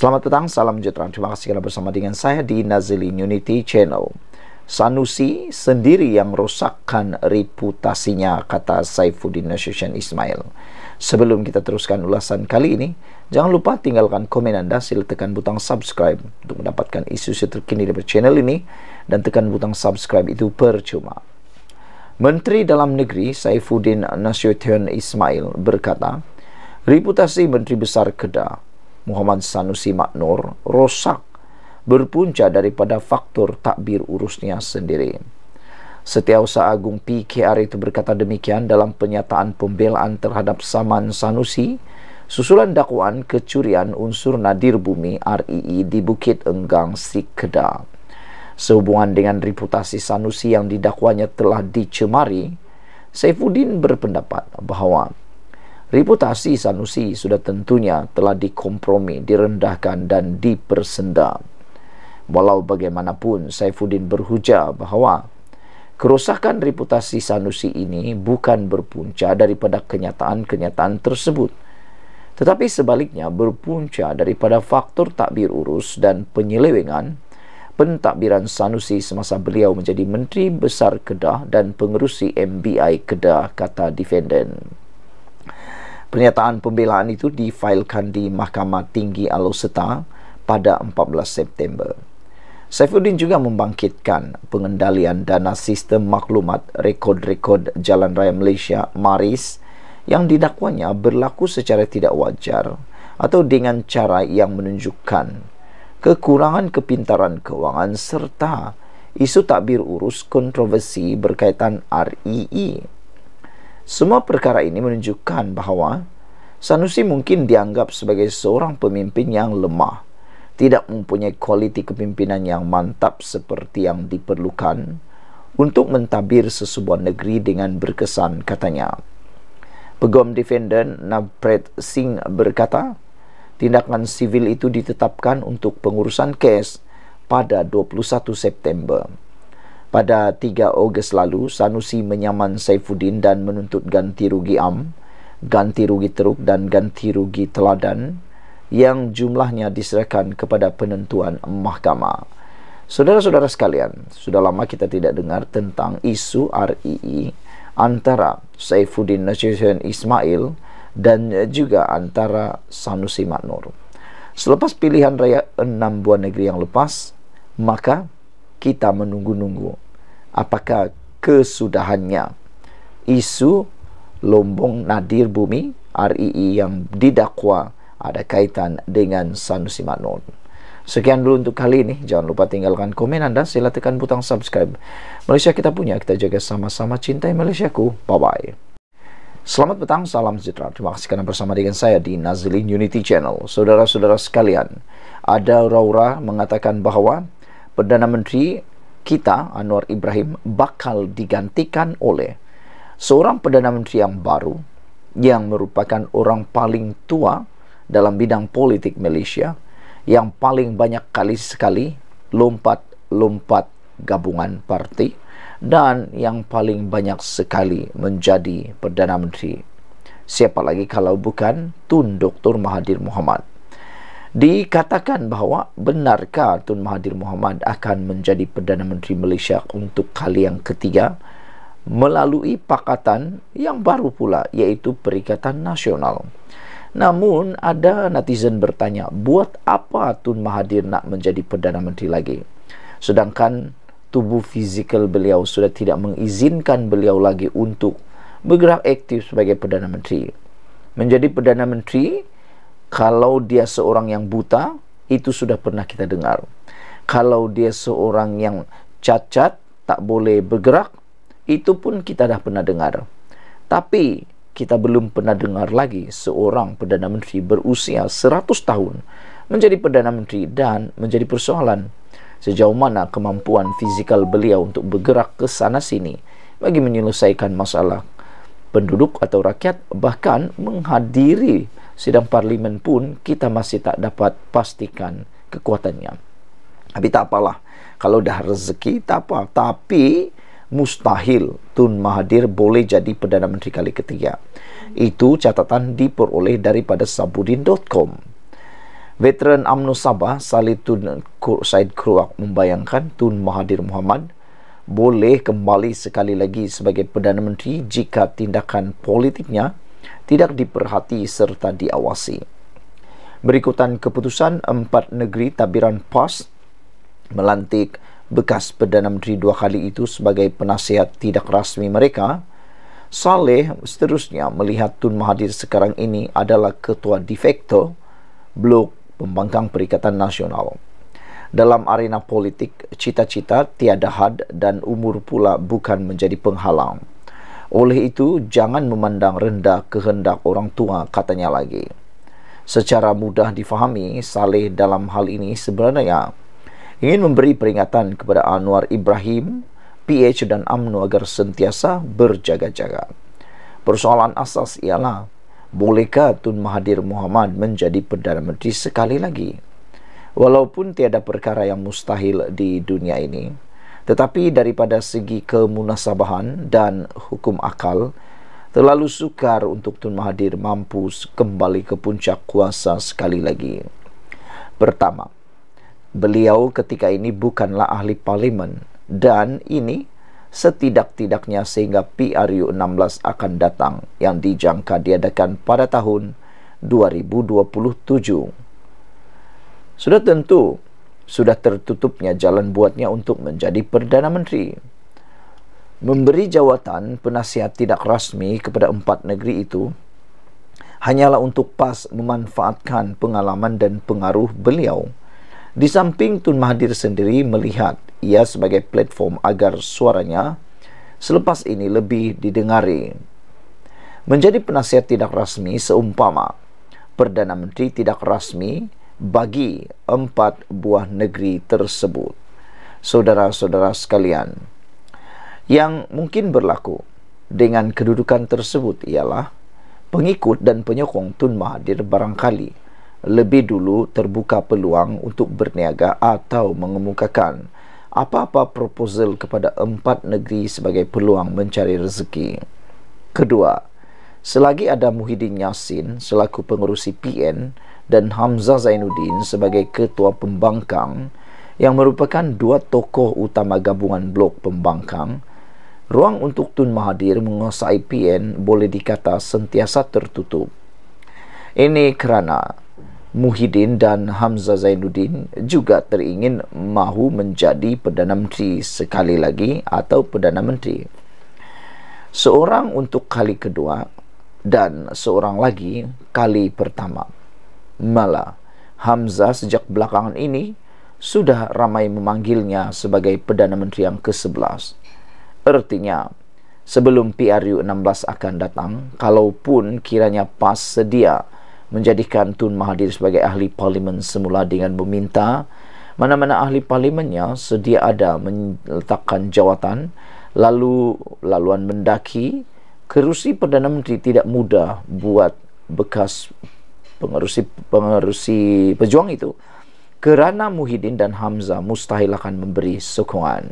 Selamat petang, salam sejahtera. Terima kasih kerana bersama dengan saya di Nazilin Unity Channel. Sanusi sendiri yang rosakkan reputasinya, kata Saifuddin Nasution Ismail. Sebelum kita teruskan ulasan kali ini, jangan lupa tinggalkan komen Anda, sila tekan butang subscribe untuk mendapatkan isu-isu terkini dari channel ini, dan tekan butang subscribe itu percuma. Menteri Dalam Negeri Saifuddin Nasution Ismail berkata, reputasi Menteri Besar Kedah Muhammad Sanusi Maknor rosak berpunca daripada faktor takbir urusnya sendiri. Setiausaha Agung PKR itu berkata demikian dalam penyataan pembelaan terhadap Saman Sanusi susulan dakwaan kecurian unsur nadir bumi RII di Bukit Enggang, Sik Kedah. Sehubungan dengan reputasi Sanusi yang didakwanya telah dicemari, Saifuddin berpendapat bahawa reputasi Sanusi sudah tentunya telah dikompromi, direndahkan dan dipersenda. Walau bagaimanapun, Saifuddin berhujah bahawa kerosakan reputasi Sanusi ini bukan berpunca daripada kenyataan-kenyataan tersebut, tetapi sebaliknya berpunca daripada faktor takbir urus dan penyelewengan pentadbiran Sanusi semasa beliau menjadi Menteri Besar Kedah dan pengerusi MBI Kedah, kata defendant. Pernyataan pembelaan itu difailkan di Mahkamah Tinggi Alor pada 14 September. Saifuddin juga membangkitkan pengendalian dana sistem maklumat rekod-rekod Jalan Raya Malaysia MARIS yang didakwanya berlaku secara tidak wajar atau dengan cara yang menunjukkan kekurangan kepintaran kewangan serta isu takbir urus kontroversi berkaitan RII. Semua perkara ini menunjukkan bahawa Sanusi mungkin dianggap sebagai seorang pemimpin yang lemah, tidak mempunyai kualiti kepimpinan yang mantap seperti yang diperlukan untuk mentadbir sesebuah negeri dengan berkesan, katanya. Peguam defendant Navpreet Singh berkata, tindakan sivil itu ditetapkan untuk pengurusan kes pada 21 September. Pada 3 Ogos lalu, Sanusi menyaman Saifuddin dan menuntut ganti rugi ganti rugi teruk dan ganti rugi teladan yang jumlahnya diserahkan kepada penentuan mahkamah. Saudara-saudara sekalian, sudah lama kita tidak dengar tentang isu RII antara Saifuddin Nasution Ismail dan juga antara Sanusi Maknor. Selepas pilihan raya 6 buah negeri yang lepas, maka kita menunggu-nunggu apakah kesudahannya isu lombong nadir bumi RII yang didakwa ada kaitan dengan Sanusi Maknor. Sekian dulu untuk kali ini. Jangan lupa tinggalkan komen Anda, sila tekan butang subscribe. Malaysia kita punya, kita jaga sama-sama, cintai Malaysiaku. Bye-bye. Selamat petang, salam sejahtera. Terima kasih kerana bersama dengan saya di Nazilin Unity Channel. Saudara-saudara sekalian, ada aura mengatakan bahawa Perdana Menteri kita, Anwar Ibrahim, bakal digantikan oleh seorang Perdana Menteri yang baru, yang merupakan orang paling tua dalam bidang politik Malaysia, yang paling banyak kali sekali lompat-lompat gabungan parti, dan yang paling banyak sekali menjadi Perdana Menteri. Siapa lagi kalau bukan Tun Dr. Mahathir Mohamad. Dikatakan bahawa benarkah Tun Mahathir Mohamad akan menjadi Perdana Menteri Malaysia untuk kali yang ketiga melalui pakatan yang baru pula, iaitu Perikatan Nasional. Namun ada netizen bertanya, buat apa Tun Mahathir nak menjadi Perdana Menteri lagi, sedangkan tubuh fizikal beliau sudah tidak mengizinkan beliau lagi untuk bergerak aktif sebagai Perdana Menteri. Menjadi Perdana Menteri, kalau dia seorang yang buta, itu sudah pernah kita dengar. Kalau dia seorang yang cacat, tak boleh bergerak, itu pun kita dah pernah dengar. Tapi kita belum pernah dengar lagi seorang Perdana Menteri berusia 100 tahun menjadi Perdana Menteri, dan menjadi persoalan sejauh mana kemampuan fizikal beliau untuk bergerak ke sana sini bagi menyelesaikan masalah penduduk atau rakyat, bahkan menghadiri sidang parlimen pun kita masih tak dapat pastikan kekuatannya. Tapi tak apalah, kalau dah rezeki tak apa. Tapi mustahil Tun Mahathir boleh jadi Perdana Menteri kali ketiga. Itu catatan diperoleh daripada Sabudin.com. Veteran UMNO Sabah Salih Tun Said Keruak membayangkan Tun Mahathir Mohamad boleh kembali sekali lagi sebagai Perdana Menteri jika tindakan politiknya tidak diperhati serta diawasi. Berikutan keputusan 4 negeri tabiran PAS melantik bekas Perdana Menteri 2 kali itu sebagai penasihat tidak rasmi mereka. Saleh seterusnya melihat Tun Mahathir sekarang ini adalah ketua de facto Blok Pembangkang Perikatan Nasional. Dalam arena politik, cita-cita tiada had dan umur pula bukan menjadi penghalang. Oleh itu, jangan memandang rendah kehendak orang tua, katanya lagi. Secara mudah difahami, Saleh dalam hal ini sebenarnya ingin memberi peringatan kepada Anwar Ibrahim, PH dan UMNO agar sentiasa berjaga-jaga. Persoalan asas ialah, bolehkah Tun Mahathir Mohamad menjadi Perdana Menteri sekali lagi? Walaupun tiada perkara yang mustahil di dunia ini, tetapi daripada segi kemunasabahan dan hukum akal, terlalu sukar untuk Tun Mahathir mampu kembali ke puncak kuasa sekali lagi. Pertama, beliau ketika ini bukanlah ahli parlimen, dan ini setidak-tidaknya sehingga PRU 16 akan datang yang dijangka diadakan pada tahun 2027. Sudah tentu, sudah tertutupnya jalan buatnya untuk menjadi Perdana Menteri. Memberi jawatan penasihat tidak rasmi kepada 4 negeri itu hanyalah untuk PAS memanfaatkan pengalaman dan pengaruh beliau. Di samping Tun Mahathir sendiri melihat ia sebagai platform agar suaranya selepas ini lebih didengari. Menjadi penasihat tidak rasmi seumpama Perdana Menteri tidak rasmi bagi 4 buah negeri tersebut. Saudara-saudara sekalian, yang mungkin berlaku dengan kedudukan tersebut ialah pengikut dan penyokong Tun Mahathir barangkali lebih dulu terbuka peluang untuk berniaga atau mengemukakan apa-apa proposal kepada 4 negeri sebagai peluang mencari rezeki. Kedua, selagi ada Muhyiddin Yassin selaku pengerusi PN dan Hamzah Zainuddin sebagai ketua pembangkang yang merupakan 2 tokoh utama gabungan Blok Pembangkang, ruang untuk Tun Mahathir menguasai PN boleh dikata sentiasa tertutup. Ini kerana Muhyiddin dan Hamzah Zainuddin juga teringin mahu menjadi Perdana Menteri sekali lagi atau Perdana Menteri. Seorang untuk kali kedua dan seorang lagi kali pertama. Malah, Hamzah sejak belakangan ini sudah ramai memanggilnya sebagai Perdana Menteri yang ke-11. Artinya, sebelum PRU 16 akan datang, kalaupun kiranya PAS sedia menjadikan Tun Mahathir sebagai ahli parlimen semula dengan meminta mana-mana ahli parlimennya sedia ada meletakkan jawatan, laluan mendaki, kerusi Perdana Menteri tidak mudah buat bekas pengerusi pejuang itu, kerana Muhyiddin dan Hamzah mustahil akan memberi sokongan.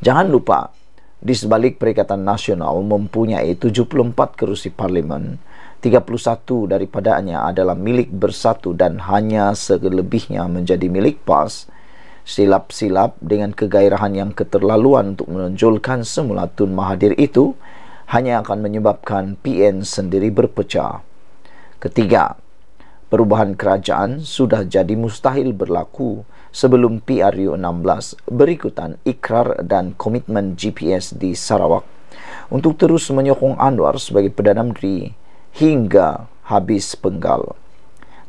Jangan lupa, di sebalik Perikatan Nasional mempunyai 74 kerusi parlimen, 31 daripadanya adalah milik Bersatu dan hanya selebihnya menjadi milik PAS. Silap-silap dengan kegairahan yang keterlaluan untuk menonjolkan semula Tun Mahathir itu hanya akan menyebabkan PN sendiri berpecah. Ketiga, perubahan kerajaan sudah jadi mustahil berlaku sebelum PRU 16 berikutan ikrar dan komitmen GPS di Sarawak untuk terus menyokong Anwar sebagai Perdana Menteri hingga habis penggal.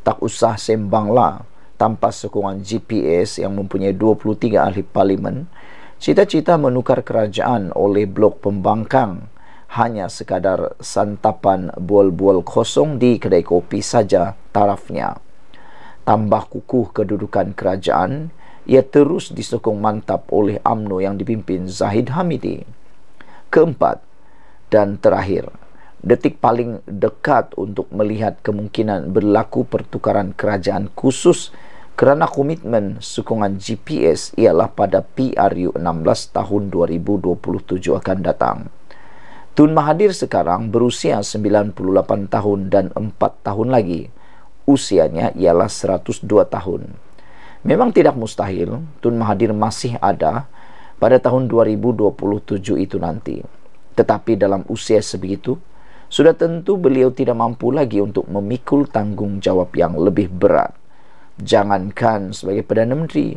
Tak usah sembanglah, tanpa sokongan GPS yang mempunyai 23 ahli parlimen, cita-cita menukar kerajaan oleh Blok Pembangkang hanya sekadar santapan bual-bual kosong di kedai kopi saja tarafnya. Tambah kukuh kedudukan kerajaan, ia terus disokong mantap oleh UMNO yang dipimpin Zahid Hamidi. Keempat dan terakhir, detik paling dekat untuk melihat kemungkinan berlaku pertukaran kerajaan khusus kerana komitmen sokongan GPS ialah pada PRU 16 tahun 2027 akan datang. Tun Mahathir sekarang berusia 98 tahun dan 4 tahun lagi usianya ialah 102 tahun. Memang tidak mustahil Tun Mahathir masih ada pada tahun 2027 itu nanti. Tetapi dalam usia sebegitu, sudah tentu beliau tidak mampu lagi untuk memikul tanggung jawab yang lebih berat. Jangankan sebagai Perdana Menteri,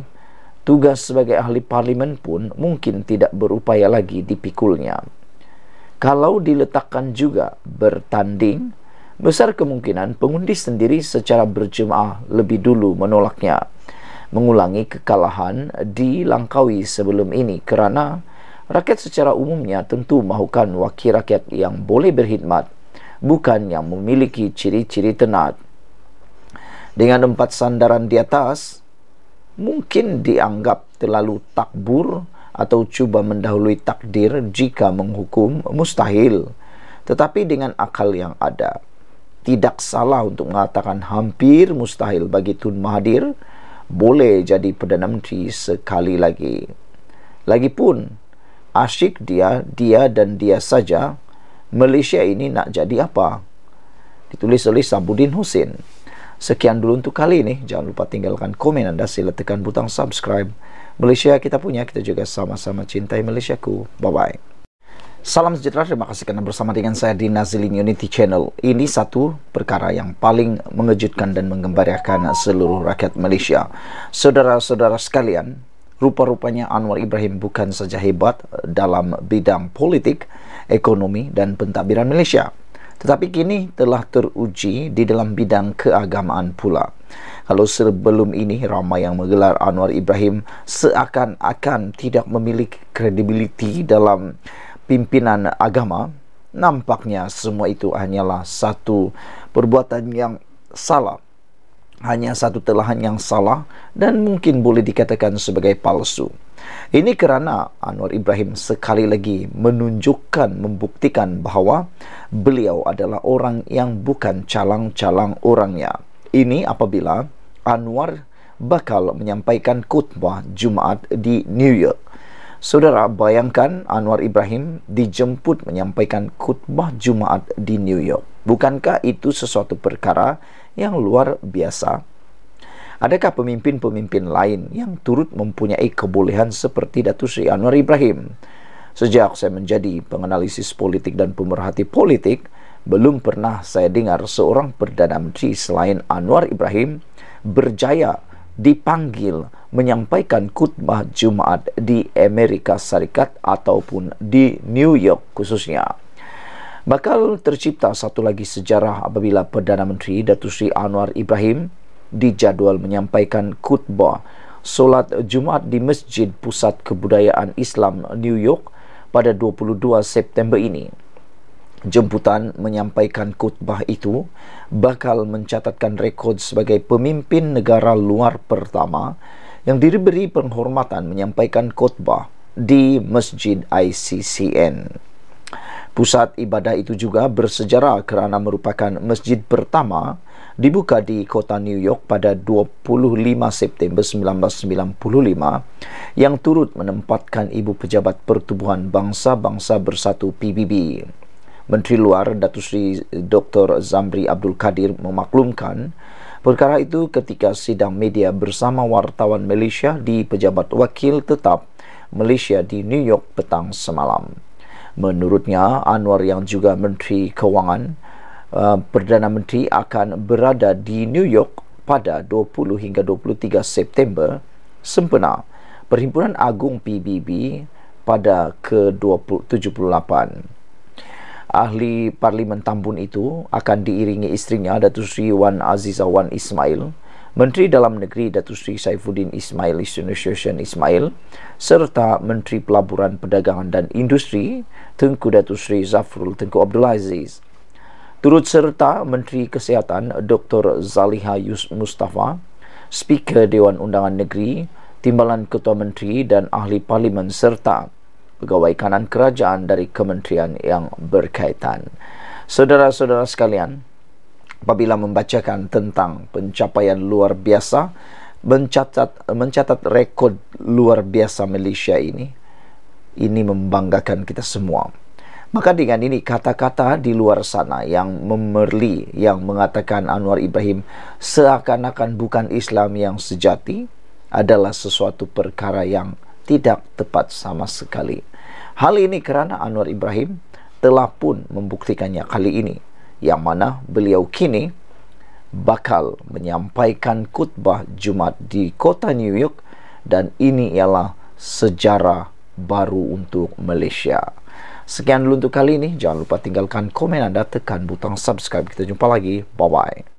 tugas sebagai ahli parlimen pun mungkin tidak berupaya lagi dipikulnya. Kalau diletakkan juga bertanding, besar kemungkinan pengundi sendiri secara berjemaah lebih dulu menolaknya, mengulangi kekalahan di Langkawi sebelum ini, kerana rakyat secara umumnya tentu mahukan wakil rakyat yang boleh berkhidmat, bukan yang memiliki ciri-ciri tenat. Dengan 4 sandaran di atas, mungkin dianggap terlalu takbur atau cuba mendahului takdir jika menghukum mustahil. Tetapi dengan akal yang ada, tidak salah untuk mengatakan hampir mustahil bagi Tun Mahathir boleh jadi Perdana Menteri sekali lagi. Lagipun, asyik dia dan dia saja, Malaysia ini nak jadi apa? Ditulis oleh Sabuddin Hussein. Sekian dulu untuk kali ini. Jangan lupa tinggalkan komen anda, sila tekan butang subscribe. Malaysia kita punya, kita juga sama-sama cintai Malaysiaku. Bye-bye. Salam sejahtera, terima kasih karena bersama dengan saya di Nazilin Unity Channel. Ini satu perkara yang paling mengejutkan dan menggembirakan seluruh rakyat Malaysia. Saudara-saudara sekalian, rupa-rupanya Anwar Ibrahim bukan saja hebat dalam bidang politik, ekonomi dan pentadbiran Malaysia, tetapi kini telah teruji di dalam bidang keagamaan pula. Kalau sebelum ini ramai yang menggelar Anwar Ibrahim seakan-akan tidak memiliki kredibiliti dalam pimpinan agama, nampaknya semua itu hanyalah satu perbuatan yang salah, hanya satu telahan yang salah dan mungkin boleh dikatakan sebagai palsu. Ini kerana Anwar Ibrahim sekali lagi menunjukkan, membuktikan bahawa beliau adalah orang yang bukan calang-calang orangnya. Ini apabila Anwar bakal menyampaikan khutbah Jumaat di New York. Saudara, bayangkan Anwar Ibrahim dijemput menyampaikan khutbah Jumaat di New York. Bukankah itu sesuatu perkara yang luar biasa? Adakah pemimpin-pemimpin lain yang turut mempunyai kebolehan seperti Datuk Seri Anwar Ibrahim? Sejak saya menjadi penganalisis politik dan pemerhati politik, belum pernah saya dengar seorang Perdana Menteri selain Anwar Ibrahim berjaya dipanggil menyampaikan khutbah Jumaat di Amerika Syarikat ataupun di New York khususnya. Bakal tercipta satu lagi sejarah apabila Perdana Menteri Datuk Seri Anwar Ibrahim dijadual menyampaikan khutbah solat Jumaat di Masjid Pusat Kebudayaan Islam New York pada 22 September ini. Jemputan menyampaikan khutbah itu bakal mencatatkan rekod sebagai pemimpin negara luar pertama yang diberi penghormatan menyampaikan khutbah di Masjid ICCN. Pusat ibadah itu juga bersejarah kerana merupakan masjid pertama dibuka di kota New York pada 25 September 1995 yang turut menempatkan Ibu Pejabat Pertubuhan Bangsa-Bangsa Bersatu PBB. Menteri Luar Datuk Seri Dr. Zamri Abdul Kadir memaklumkan perkara itu ketika sidang media bersama wartawan Malaysia di Pejabat Wakil Tetap Malaysia di New York petang semalam. Menurutnya, Anwar yang juga Menteri Kewangan, Perdana Menteri akan berada di New York pada 20 hingga 23 September sempena Perhimpunan Agung PBB pada ke-78. Ahli Parlimen Tambun itu akan diiringi isterinya Datuk Seri Wan Azizah Wan Ismail, Menteri Dalam Negeri Datuk Seri Saifuddin Ismail Ismail, serta Menteri Pelaburan Perdagangan dan Industri Tengku Datuk Seri Zafrul Tengku Abdul Aziz. Turut serta Menteri Kesihatan Dr. Zaliha Mustafa, Speaker Dewan Undangan Negeri, Timbalan Ketua Menteri dan Ahli Parlimen serta pegawai kanan kerajaan dari kementerian yang berkaitan. Saudara-saudara sekalian, apabila membacakan tentang pencapaian luar biasa, mencatat rekod luar biasa Malaysia ini membanggakan kita semua. Maka dengan ini kata-kata di luar sana yang memerli, yang mengatakan Anwar Ibrahim seakan-akan bukan Islam yang sejati adalah sesuatu perkara yang tidak tepat sama sekali. Hal ini kerana Anwar Ibrahim telah pun membuktikannya kali ini, yang mana beliau kini bakal menyampaikan khutbah Jumat di kota New York, dan ini ialah sejarah baru untuk Malaysia. Sekian dulu untuk kali ini. Jangan lupa tinggalkan komen anda, tekan butang subscribe. Kita jumpa lagi. Bye-bye.